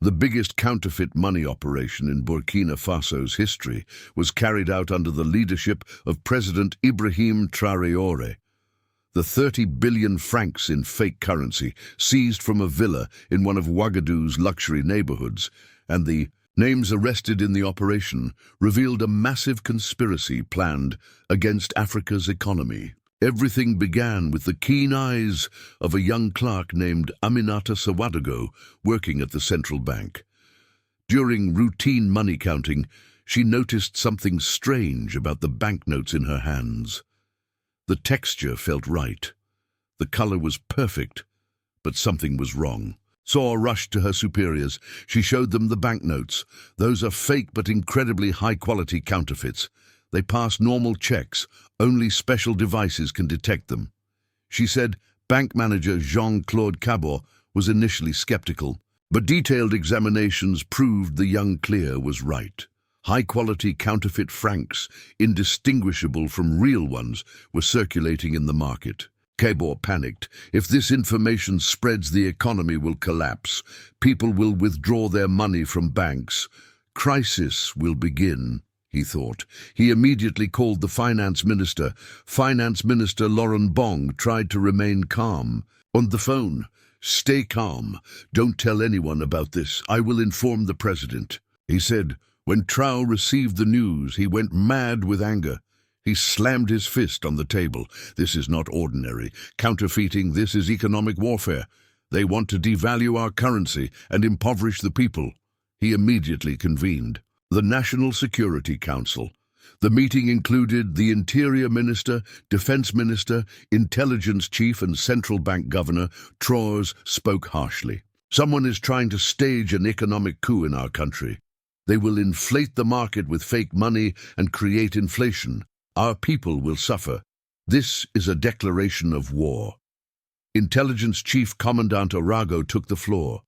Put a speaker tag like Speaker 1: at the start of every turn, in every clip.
Speaker 1: The biggest counterfeit money operation in Burkina Faso's history was carried out under the leadership of President Ibrahim Traoré. The 30 billion francs in fake currency seized from a villa in one of Ouagadougou's luxury neighborhoods, and the names arrested in the operation revealed a massive conspiracy planned against Africa's economy. Everything began with the keen eyes of a young clerk named Aminata Sawadago working at the central bank. During routine money counting, she noticed something strange about the banknotes in her hands. The texture felt right. The color was perfect, but something was wrong. Saw rushed to her superiors. She showed them the banknotes. Those are fake but incredibly high-quality counterfeits. They pass normal checks. Only special devices can detect them. She said bank manager Jean-Claude Cabot was initially skeptical, but detailed examinations proved the young clerk was right. High-quality counterfeit francs, indistinguishable from real ones, were circulating in the market. Cabot panicked. If this information spreads, the economy will collapse. People will withdraw their money from banks. Crisis will begin, he thought. He immediately called the finance minister. Finance Minister Laurent Bong tried to remain calm. On the phone, "Stay calm. Don't tell anyone about this. I will inform the president," he said. When Traoré received the news, he went mad with anger. He slammed his fist on the table. "This is not ordinary counterfeiting. This is economic warfare. They want to devalue our currency and impoverish the people." He immediately convened the National Security Council. The meeting included the Interior Minister, Defense Minister, Intelligence Chief and Central Bank Governor. Traoré spoke harshly. "Someone is trying to stage an economic coup in our country. They will inflate the market with fake money and create inflation. Our people will suffer. This is a declaration of war." Intelligence Chief Commandant Arago took the floor.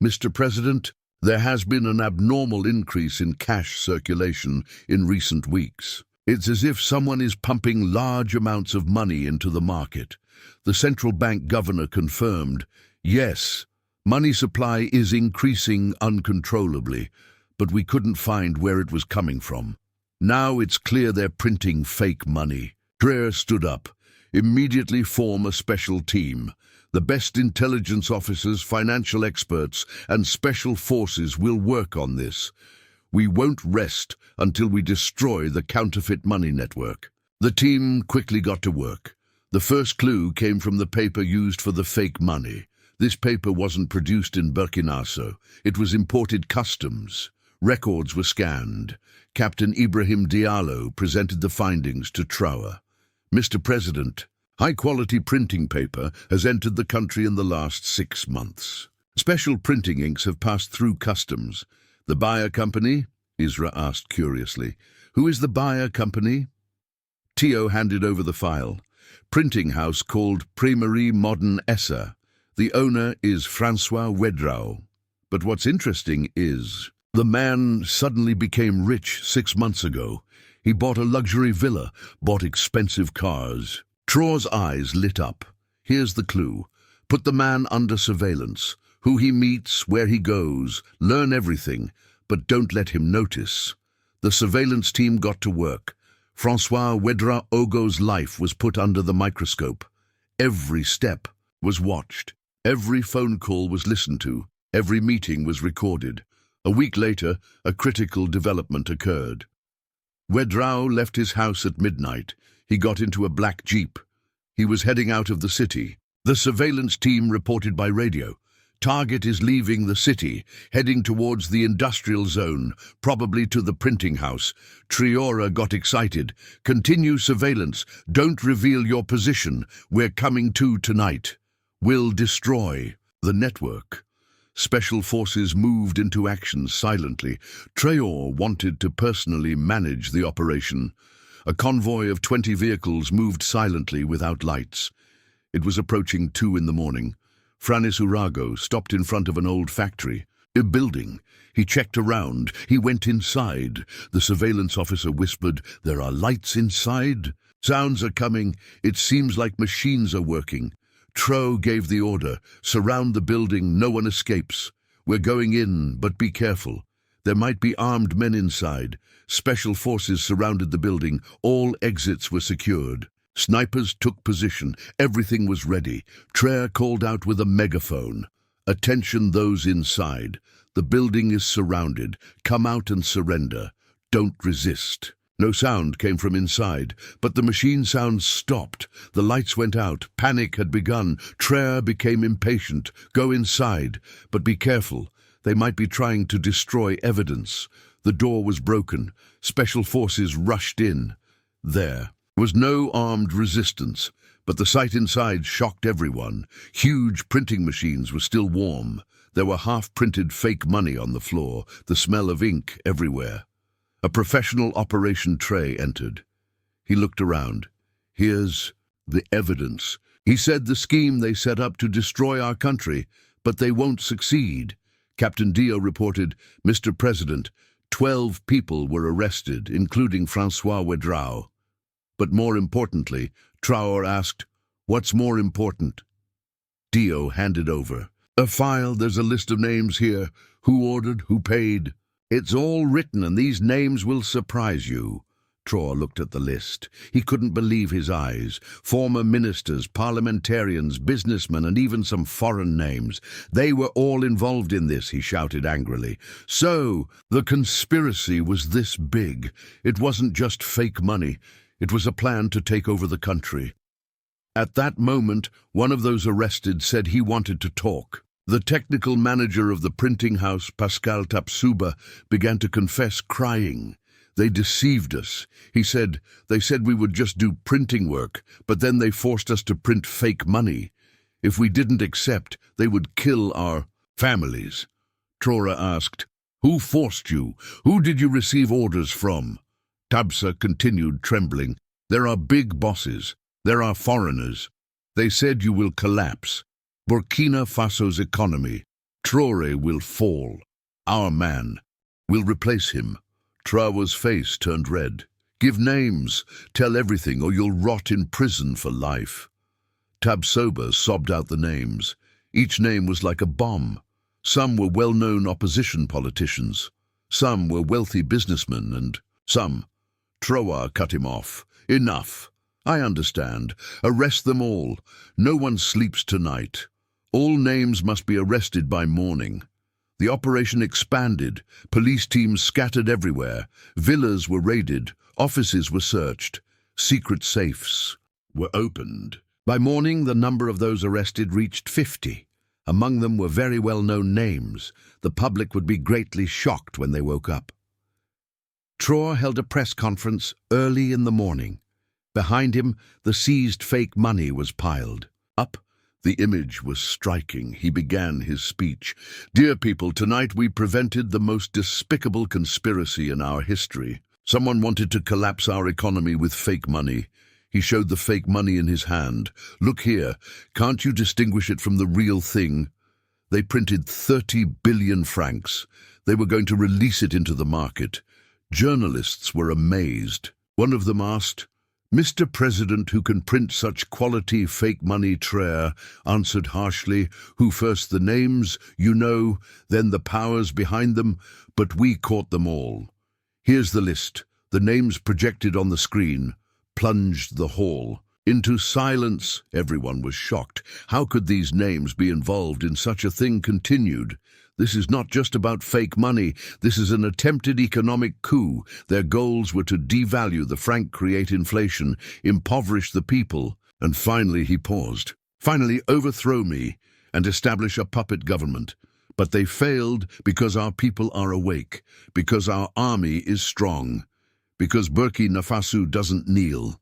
Speaker 1: "Mr. President, there has been an abnormal increase in cash circulation in recent weeks. It's as if someone is pumping large amounts of money into the market." The central bank governor confirmed, "Yes, money supply is increasing uncontrollably, but we couldn't find where it was coming from. Now it's clear they're printing fake money." Traoré stood up. "Immediately form a special team. The best intelligence officers, financial experts, and special forces will work on this. We won't rest until we destroy the counterfeit money network." The team quickly got to work. The first clue came from the paper used for the fake money. This paper wasn't produced in Burkina Faso. It was imported customs. Records were scanned. Captain Ibrahim Diallo presented the findings to Traoré. "Mr. President, high-quality printing paper has entered the country in the last 6 months. Special printing inks have passed through customs. The buyer company?" Isra asked curiously. "Who is the buyer company?" Tio handed over the file. "Printing house called Primerie Modern Essa. The owner is François Wedrao. But what's interesting is the man suddenly became rich 6 months ago. He bought a luxury villa, bought expensive cars." Traoré's eyes lit up. "Here's the clue. Put the man under surveillance. Who he meets, where he goes, learn everything, but don't let him notice." The surveillance team got to work. François Wedraogo's life was put under the microscope. Every step was watched. Every phone call was listened to. Every meeting was recorded. A week later, a critical development occurred. Wedrao left his house at midnight. He got into a black jeep. He was heading out of the city. The surveillance team reported by radio. "Target is leaving the city, heading towards the industrial zone, probably to the printing house." Traoré got excited. "Continue surveillance. Don't reveal your position. We're coming to tonight. We'll destroy the network." Special forces moved into action silently. Traoré wanted to personally manage the operation. A convoy of 20 vehicles moved silently without lights. It was approaching 2 in the morning. Franis Urago stopped in front of an old factory, a building. He checked around. He went inside. The surveillance officer whispered, "There are lights inside? Sounds are coming. It seems like machines are working." Traoré gave the order, "Surround the building, no one escapes." "We're going in, but be careful. There might be armed men inside. Special forces surrounded the building. All exits were secured. Snipers took position. Everything was ready. Traoré called out with a megaphone. Attention those inside. The building is surrounded. Come out and surrender. Don't resist." No sound came from inside, but the machine sounds stopped. The lights went out. Panic had begun. Traoré became impatient. "Go inside, but be careful. They might be trying to destroy evidence." The door was broken. Special forces rushed in. There was no armed resistance, but the sight inside shocked everyone. Huge printing machines were still warm. There were half-printed fake money on the floor, the smell of ink everywhere. A professional operation Traoré entered. He looked around. "Here's the evidence." He said, "The scheme they set up to destroy our country, but they won't succeed." Captain Dio reported, "Mr. President, 12 people were arrested, including François Ouédraogo." But more importantly, Traoré asked, "What's more important?" Dio handed over a file. "There's a list of names here. Who ordered, who paid. It's all written, and these names will surprise you." Traoré looked at the list. He couldn't believe his eyes. Former ministers, parliamentarians, businessmen, and even some foreign names. They were all involved in this, he shouted angrily. So, the conspiracy was this big. It wasn't just fake money. It was a plan to take over the country. At that moment, one of those arrested said he wanted to talk. The technical manager of the printing house, Pascal Tapsuba, began to confess, crying. "They deceived us," he said. "They said we would just do printing work, but then they forced us to print fake money. If we didn't accept, they would kill our families." Traoré asked, "Who forced you? Who did you receive orders from?" Tabsa continued, trembling. "There are big bosses. There are foreigners. They said you will collapse. Burkina Faso's economy. Traoré will fall. Our man will replace him." Traoré's face turned red. "Give names. Tell everything, or you'll rot in prison for life." Tabsoba sobbed out the names. Each name was like a bomb. Some were well-known opposition politicians. Some were wealthy businessmen, and some. Traoré cut him off. "Enough. I understand. Arrest them all. No one sleeps tonight. All names must be arrested by morning." The operation expanded. Police teams scattered everywhere. Villas were raided. Offices were searched. Secret safes were opened. By morning, the number of those arrested reached 50. Among them were very well-known names. The public would be greatly shocked when they woke up. Traoré held a press conference early in the morning. Behind him, the seized fake money was piled up. The image was striking. He began his speech. "Dear people, tonight we prevented the most despicable conspiracy in our history. Someone wanted to collapse our economy with fake money." He showed the fake money in his hand. "Look here. Can't you distinguish it from the real thing?" They printed 30 billion francs. They were going to release it into the market. Journalists were amazed. One of them asked, "Mr. President, who can print such quality fake money?" Traoré answered harshly, "Who first the names, you know, then the powers behind them, but we caught them all. Here's the list." The names projected on the screen plunged the hall into silence. Everyone was shocked. How could these names be involved in such a thing? Continued. "This is not just about fake money. This is an attempted economic coup. Their goals were to devalue the franc, create inflation, impoverish the people, and finally," he paused, "finally overthrow me and establish a puppet government. But they failed because our people are awake, because our army is strong, because Burkina Faso doesn't kneel."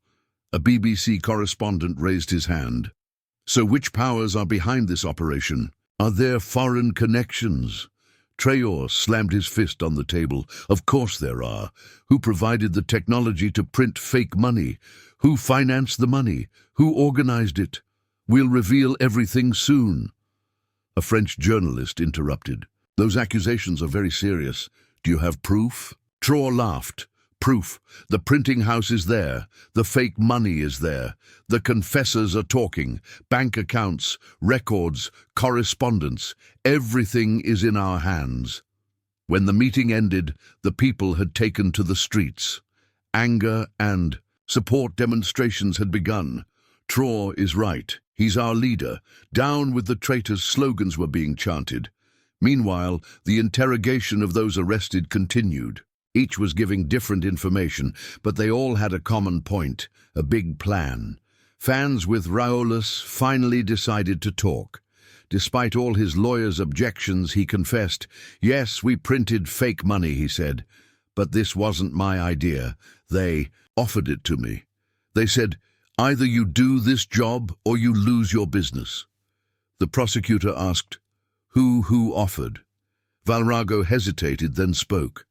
Speaker 1: A BBC correspondent raised his hand. "So which powers are behind this operation? Are there foreign connections?" Traoré slammed his fist on the table. "Of course there are. Who provided the technology to print fake money? Who financed the money? Who organized it? We'll reveal everything soon." A French journalist interrupted. "Those accusations are very serious. Do you have proof?" Traoré laughed. proof. The printing house is there. The fake money is there. The confessors are talking. Bank accounts, records, correspondence. Everything is in our hands. When the meeting ended, the people had taken to the streets. Anger and support demonstrations had begun. Traoré is right. He's our leader. Down with the traitors slogans were being chanted. Meanwhile, the interrogation of those arrested continued. Each was giving different information, but they all had a common point, a big plan. Fans with Raoulus finally decided to talk. Despite all his lawyer's objections, he confessed, "Yes, we printed fake money," he said. "But this wasn't my idea. They offered it to me. They said, either you do this job or you lose your business." The prosecutor asked, Who offered? Valrago hesitated, then spoke.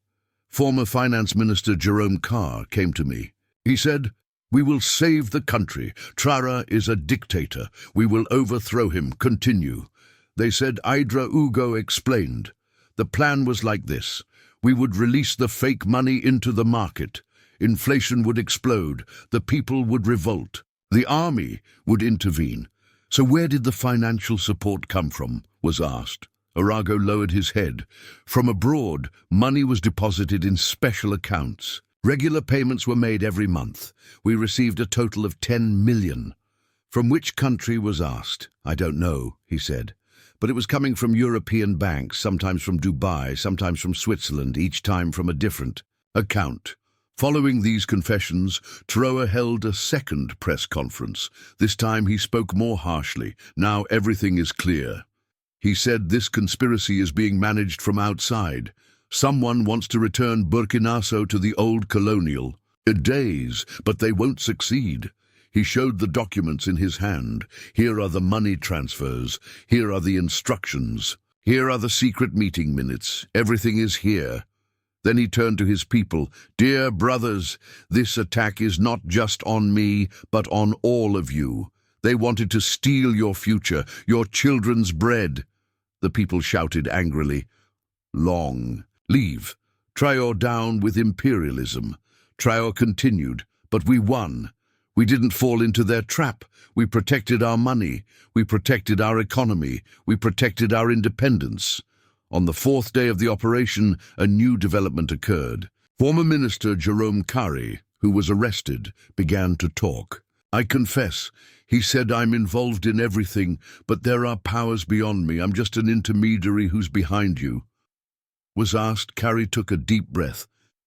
Speaker 1: Former Finance Minister Jerome Carr came to me. He said, "We will save the country. Traoré is a dictator. We will overthrow him. Continue." They said Idra Ugo explained. The plan was like this. We would release the fake money into the market. Inflation would explode. The people would revolt. The army would intervene. So where did the financial support come from, was asked. Arago lowered his head. From abroad, money was deposited in special accounts. Regular payments were made every month. We received a total of 10 million. From which country, was asked. I don't know, he said. But it was coming from European banks, sometimes from Dubai, sometimes from Switzerland, each time from a different account. Following these confessions, Traoré held a second press conference. This time he spoke more harshly. Now everything is clear. He said this conspiracy is being managed from outside. Someone wants to return Burkina Faso to the old colonial. Days, but they won't succeed. He showed the documents in his hand. Here are the money transfers. Here are the instructions. Here are the secret meeting minutes. Everything is here. Then he turned to his people. Dear brothers, this attack is not just on me, but on all of you. They wanted to steal your future, your children's bread. The people shouted angrily. Long. Leave. Traoré down with imperialism. Traoré continued, but we won. We didn't fall into their trap. We protected our money. We protected our economy. We protected our independence. On the fourth day of the operation, a new development occurred. Former Minister Jerome Carré, who was arrested, began to talk. I confess, he said, I'm involved in everything, but there are powers beyond me. I'm just an intermediary who's behind you. Was asked, Carré took a deep breath.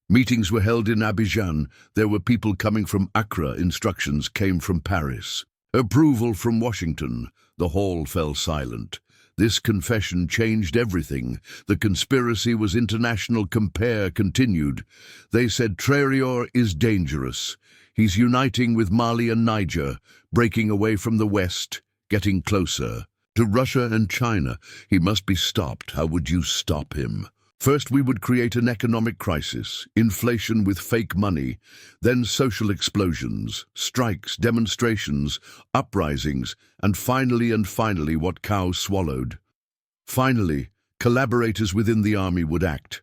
Speaker 1: Meetings were held in Abidjan. There were people coming from Accra. Instructions came from Paris. Approval from Washington. The hall fell silent. This confession changed everything. The conspiracy was international. Compare continued. They said Traoré is dangerous. He's uniting with Mali and Niger, breaking away from the West, getting closer. To Russia and China, he must be stopped. How would you stop him? First, we would create an economic crisis, inflation with fake money, then social explosions, strikes, demonstrations, uprisings, and finally what cow swallowed. Finally, collaborators within the army would act.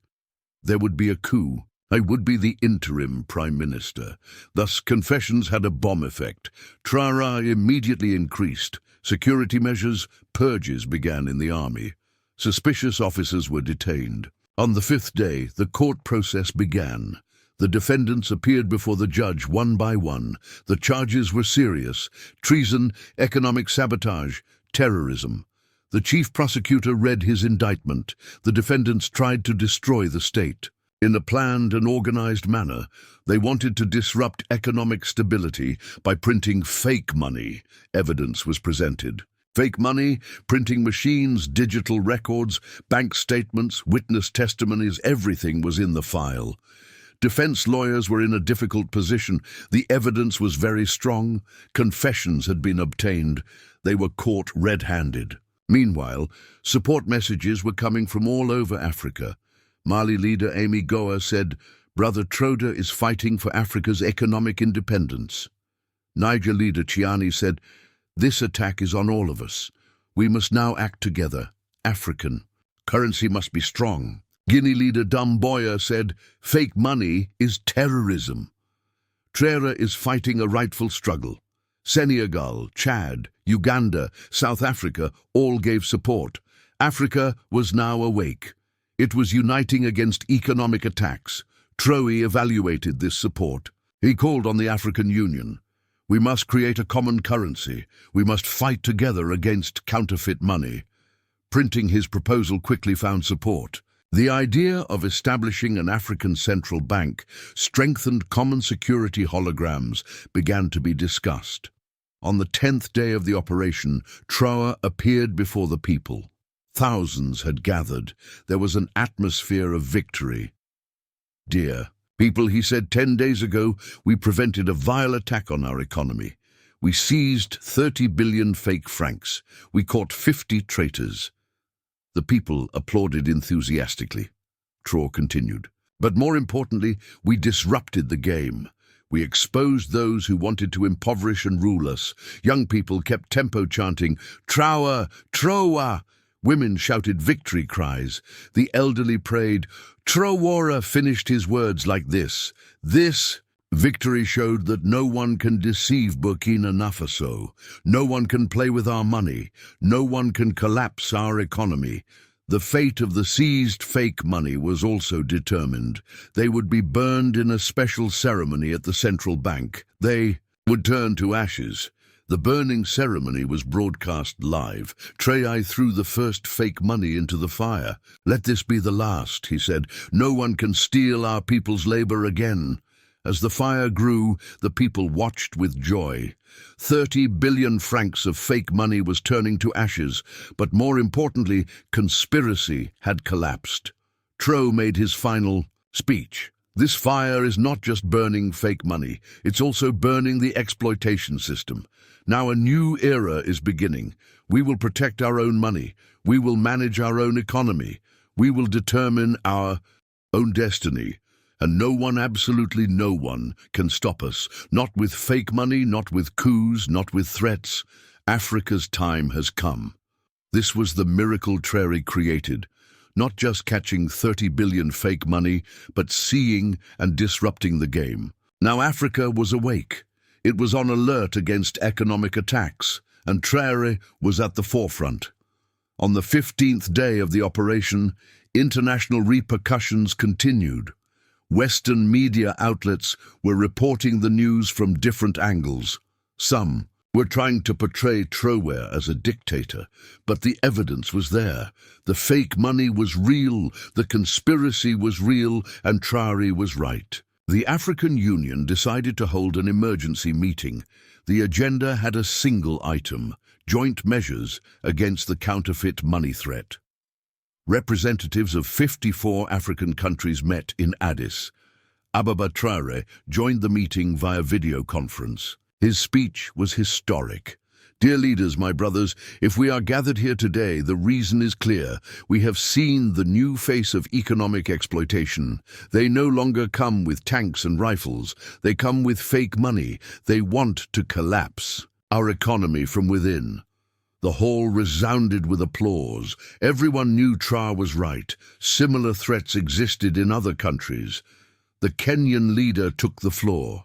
Speaker 1: There would be a coup. I would be the interim prime minister. Thus, confessions had a bomb effect. Traoré immediately increased. Security measures, purges began in the army. Suspicious officers were detained. On the fifth day, the court process began. The defendants appeared before the judge one by one. The charges were serious: treason, economic sabotage, terrorism. The chief prosecutor read his indictment. The defendants tried to destroy the state. In a planned and organized manner, they wanted to disrupt economic stability by printing fake money. Evidence was presented. Fake money, printing machines, digital records, bank statements, witness testimonies, everything was in the file. Defense lawyers were in a difficult position. The evidence was very strong. Confessions had been obtained. They were caught red-handed. Meanwhile, support messages were coming from all over Africa. Mali leader Amy Goa said, Brother Traoré is fighting for Africa's economic independence. Niger leader Chiani said, this attack is on all of us. We must now act together. African. Currency must be strong. Guinea leader Dumboya said, "Fake money is terrorism." Traoré is fighting a rightful struggle. Senegal, Chad, Uganda, South Africa all gave support. Africa was now awake. It was uniting against economic attacks. Traoré evaluated this support. He called on the African Union. "We must create a common currency. We must fight together against counterfeit money." Printing his proposal quickly found support. The idea of establishing an African central bank strengthened common security holograms began to be discussed. On the 10th day of the operation, Traoré appeared before the people. Thousands had gathered. There was an atmosphere of victory. "Dear people," he said, 10 days ago, we prevented a vile attack on our economy. We seized 30 billion fake francs. We caught 50 traitors." The people applauded enthusiastically. Traoré continued. "But more importantly, we disrupted the game. We exposed those who wanted to impoverish and rule us. Young people kept tempo chanting, 'Traoré, Traoré!' Women shouted victory cries. The elderly prayed. Traoré finished his words like this. This victory showed that no one can deceive Burkina Faso. No one can play with our money. No one can collapse our economy. The fate of the seized fake money was also determined. They would be burned in a special ceremony at the central bank. They would turn to ashes. The burning ceremony was broadcast live. Traoré threw the first fake money into the fire. "Let this be the last," he said. "No one can steal our people's labor again." As the fire grew, the people watched with joy. 30 billion francs of fake money was turning to ashes, but more importantly, conspiracy had collapsed. Traoré made his final speech. "This fire is not just burning fake money, it's also burning the exploitation system. Now a new era is beginning. We will protect our own money. We will manage our own economy. We will determine our own destiny. And no one, absolutely no one, can stop us. Not with fake money, not with coups, not with threats. Africa's time has come." This was the miracle Traoré created. Not just catching 30 billion fake money, but seeing and disrupting the game. Now Africa was awake. It was on alert against economic attacks, and Traoré was at the forefront. On the 15th day of the operation, international repercussions continued. Western media outlets were reporting the news from different angles. Some were trying to portray Traoré as a dictator, but the evidence was there. The fake money was real, the conspiracy was real, and Traoré was right. The African Union decided to hold an emergency meeting. The agenda had a single item: joint measures against the counterfeit money threat. Representatives of 54 African countries met in Addis Ababa. Traoré joined the meeting via video conference. His speech was historic. "Dear leaders, my brothers, if we are gathered here today, the reason is clear. We have seen the new face of economic exploitation. They no longer come with tanks and rifles. They come with fake money. They want to collapse our economy from within." The hall resounded with applause. Everyone knew Traoré was right. Similar threats existed in other countries. The Kenyan leader took the floor.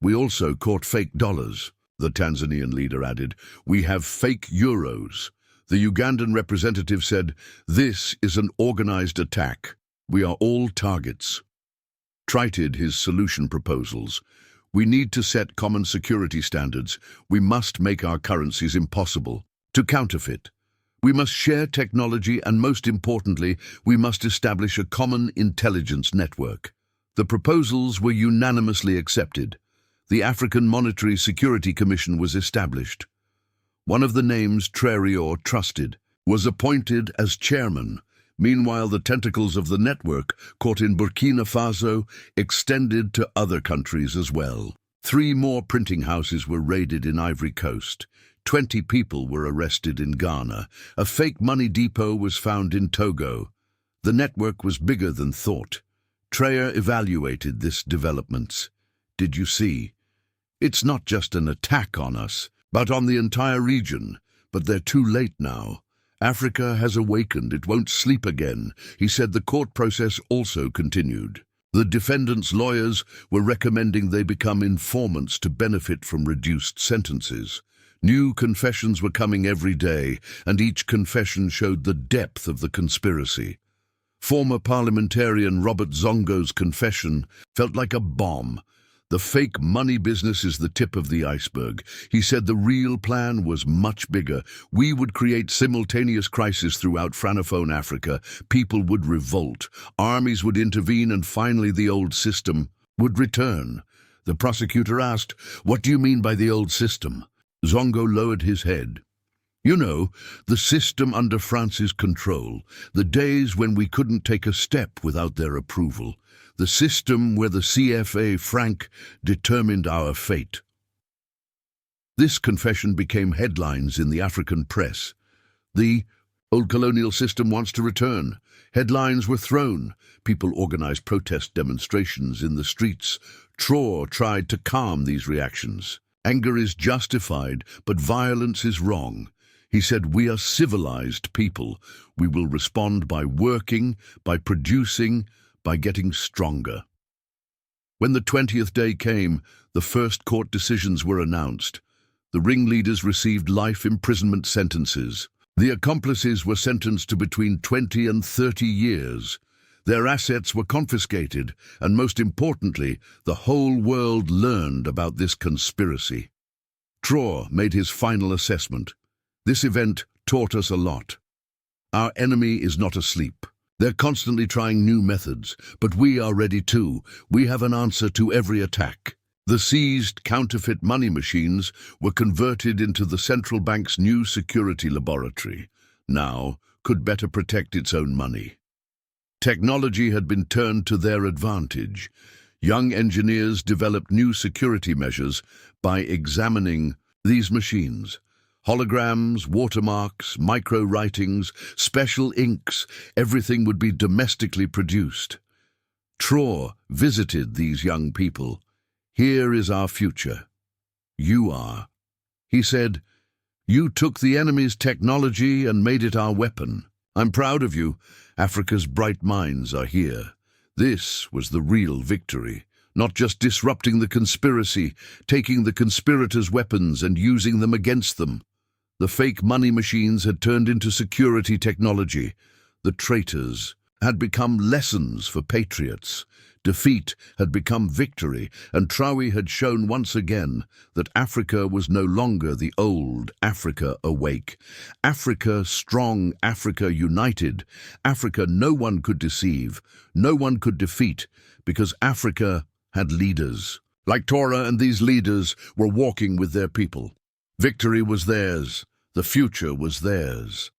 Speaker 1: "We also caught fake dollars," the Tanzanian leader added. "We have fake euros." The Ugandan representative said, "This is an organized attack. We are all targets." Trited his solution proposals. "We need to set common security standards. We must make our currencies impossible to counterfeit. We must share technology, and most importantly, we must establish a common intelligence network." The proposals were unanimously accepted. The African Monetary Security Commission was established. One of the names Traoré trusted was appointed as chairman. Meanwhile, the tentacles of the network, caught in Burkina Faso, extended to other countries as well. 3 more printing houses were raided in Ivory Coast. 20 people were arrested in Ghana. A fake money depot was found in Togo. The network was bigger than thought. Traoré evaluated this developments. "Did you see? It's not just an attack on us, but on the entire region. But they're too late now. Africa has awakened. It won't sleep again. He said the court process also continued. The defendants' lawyers were recommending they become informants to benefit from reduced sentences. New confessions were coming every day, and each confession showed the depth of the conspiracy. Former parliamentarian Robert Zongo's confession felt like a bomb. The fake money business is the tip of the iceberg. He said the real plan was much bigger. We would create simultaneous crises throughout Francophone Africa. People would revolt. Armies would intervene, and finally the old system would return. The prosecutor asked, "What do you mean by the old system?" Zongo lowered his head. "You know, the system under France's control, the days when we couldn't take a step without their approval, the system where the CFA franc determined our fate." This confession became headlines in the African press. The old colonial system wants to return. Headlines were thrown. People organized protest demonstrations in the streets. Traoré tried to calm these reactions. Anger is justified, but violence is wrong. He said, "We are civilized people. We will respond by working, by producing, by getting stronger." When the 20th day came, the first court decisions were announced. The ringleaders received life imprisonment sentences. The accomplices were sentenced to between 20 and 30 years. Their assets were confiscated, and most importantly, the whole world learned about this conspiracy. Traoré made his final assessment. "This event taught us a lot. Our enemy is not asleep. They're constantly trying new methods, but we are ready too. We have an answer to every attack." The seized counterfeit money machines were converted into the central bank's new security laboratory. Now could better protect its own money. Technology had been turned to their advantage. Young engineers developed new security measures by examining these machines. Holograms, watermarks, micro-writings, special inks, everything would be domestically produced. Traoré visited these young people. "Here is our future. You are." He said, "You took the enemy's technology and made it our weapon. I'm proud of you. Africa's bright minds are here." This was the real victory. Not just disrupting the conspiracy, taking the conspirators' weapons and using them against them. The fake money machines had turned into security technology. The traitors had become lessons for patriots. Defeat had become victory, and Traoré had shown once again that Africa was no longer the old Africa awake. Africa strong, Africa united. Africa no one could deceive, no one could defeat, because Africa had leaders. Like Traoré, and these leaders were walking with their people. Victory was theirs. The future was theirs.